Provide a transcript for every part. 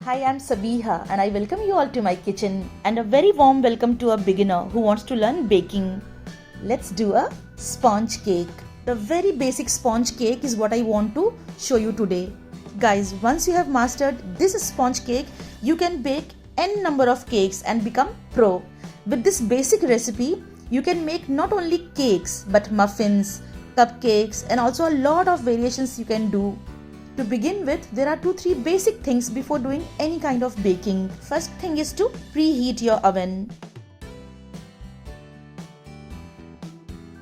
Hi, I'm Sabeeha and I welcome you all to my kitchen and a very warm welcome to a beginner who wants to learn baking. Let's do a sponge cake. The very basic sponge cake is what I want to show you today. Guys, once you have mastered this sponge cake, you can bake n number of cakes and become pro. With this basic recipe, you can make not only cakes but muffins, cupcakes and also a lot of variations you can do. To begin with, there are 2-3 basic things before doing any kind of baking. First thing is to preheat your oven.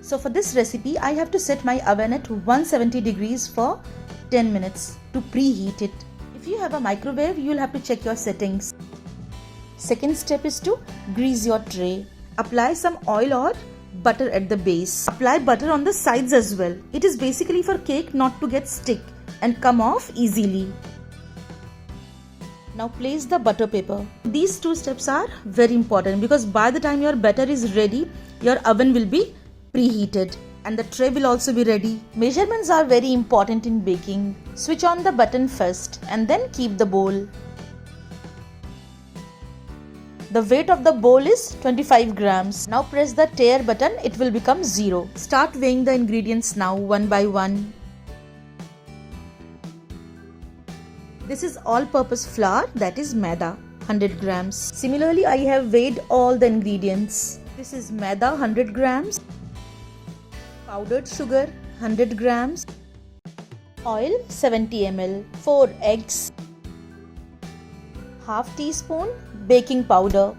So for this recipe, I have to set my oven at 170 degrees for 10 minutes to preheat it. If you have a microwave, you will have to check your settings. Second step is to grease your tray. Apply some oil or butter at the base. Apply butter on the sides as well. It is basically for cake not to get stick and come off easily. Now place the butter paper. These 2 steps are very important because by the time your batter is ready, your oven will be preheated and the tray will also be ready. Measurements are very important in baking. Switch on the button first and then keep the bowl. The weight of the bowl is 25 grams. Now press the tear button, it will become 0. Start weighing the ingredients now one by one. This is all-purpose flour, that is maida, 100 grams. Similarly, I have weighed all the ingredients. This is maida, 100 grams. Powdered sugar, 100 grams. Oil, 70 ml. 4 eggs. Half teaspoon baking powder.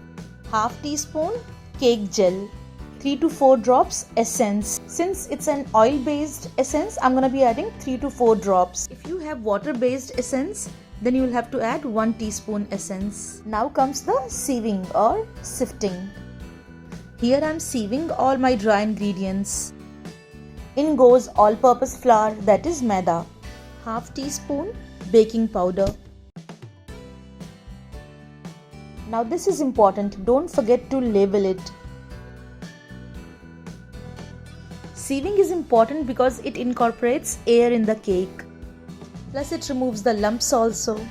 Half teaspoon cake gel. 3 to 4 drops essence. Since it's an oil-based essence, I'm going to be adding 3 to 4 drops. If you have water-based essence, then you will have to add 1 teaspoon essence. Now comes the sieving or sifting. Here I'm sieving all my dry ingredients. In goes all-purpose flour, that is maida. Half teaspoon baking powder. Now this is important, don't forget to label it. Sieving is important because it incorporates air in the cake. Plus it removes the lumps also.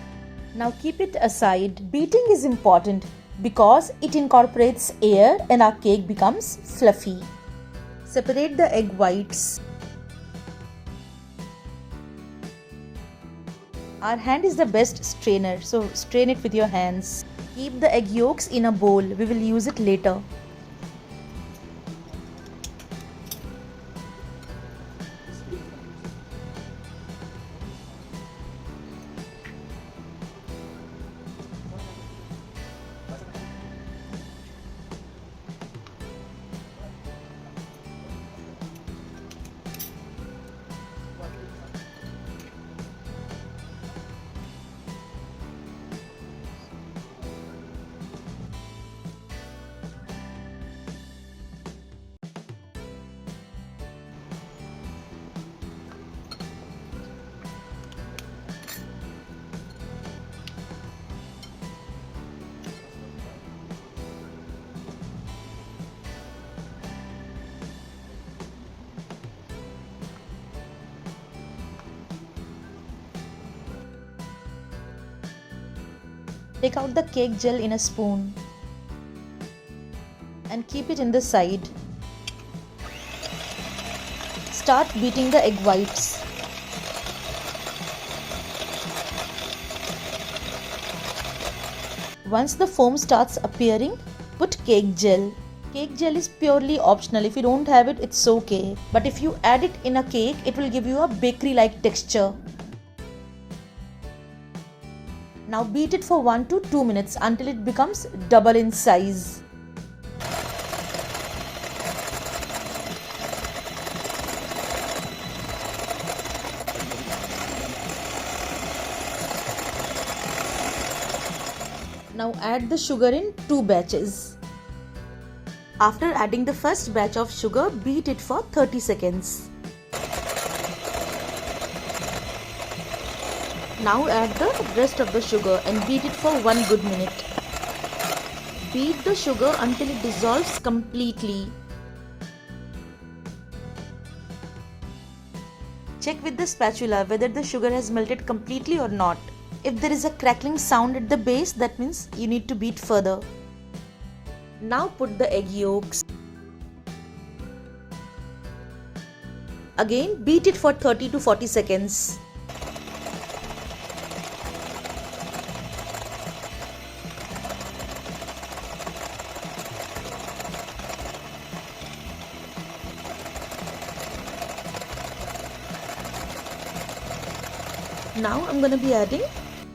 Now keep it aside. Beating is important because it incorporates air and our cake becomes fluffy. Separate the egg whites. Our hand is the best strainer, so strain it with your hands. Keep the egg yolks in a bowl. We will use it later. Take out the cake gel in a spoon and keep it in the side. Start beating the egg whites. Once the foam starts appearing, put cake gel. Cake gel is purely optional. If you don't have it, it's okay. But if you add it in a cake, it will give you a bakery-like texture. Now beat it for 1 to 2 minutes until it becomes double in size. Now add the sugar in 2 batches. After adding the first batch of sugar, beat it for 30 seconds. Now add the rest of the sugar and beat it for 1 good minute. Beat the sugar until it dissolves completely. Check with the spatula whether the sugar has melted completely or not. If there is a crackling sound at the base, that means you need to beat further. Now put the egg yolks. Again beat it for 30 to 40 seconds. Now I'm going to be adding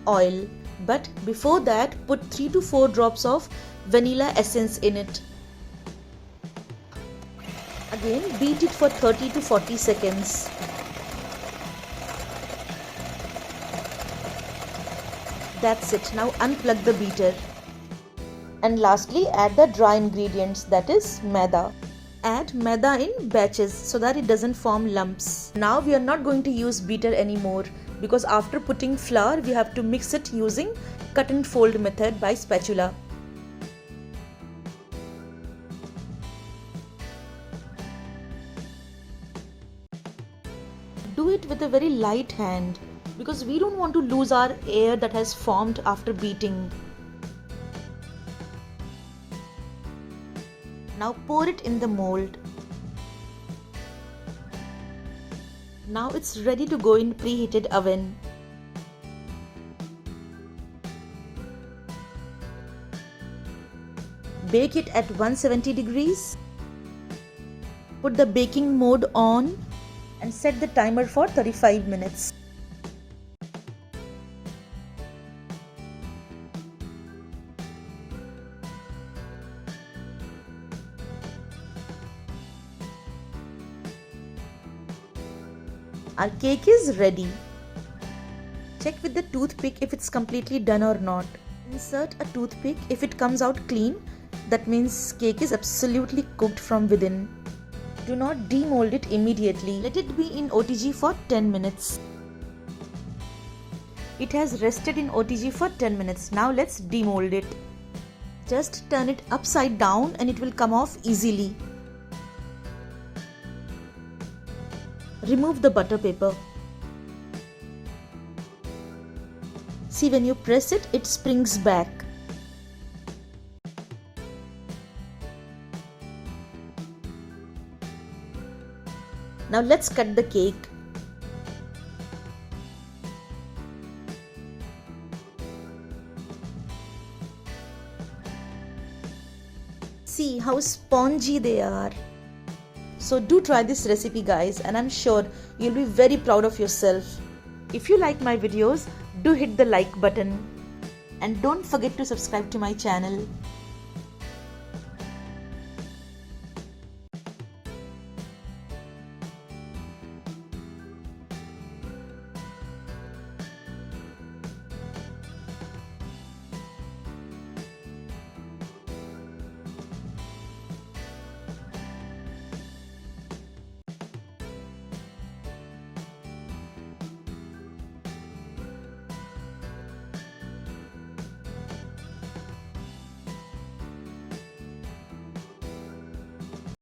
oil, but before that put 3 to 4 drops of vanilla essence in it. Again beat it for 30 to 40 seconds. That's it. Now unplug the beater. And lastly add the dry ingredients, that is maida. Add maida in batches so that it doesn't form lumps. Now we are not going to use beater anymore, because after putting flour we have to mix it using cut and fold method by spatula. Do it with a very light hand because we don't want to lose our air that has formed after beating. Now pour it in the mold. Now it's ready to go in preheated oven. Bake it at 170 degrees. Put the baking mode on and set the timer for 35 minutes. Our cake is ready. Check with the toothpick if it's completely done or not. Insert a toothpick. If it comes out clean, that means cake is absolutely cooked from within. Do not demold it immediately. Let it be in OTG for 10 minutes. It has rested in OTG for 10 minutes. Now let's demold it. Just turn it upside down and it will come off easily. Remove the butter paper. See, when you press it, it springs back. Now let's cut the cake. See how spongy they are. So do try this recipe guys, and I'm sure you'll be very proud of yourself. If you like my videos, do hit the like button and don't forget to subscribe to my channel.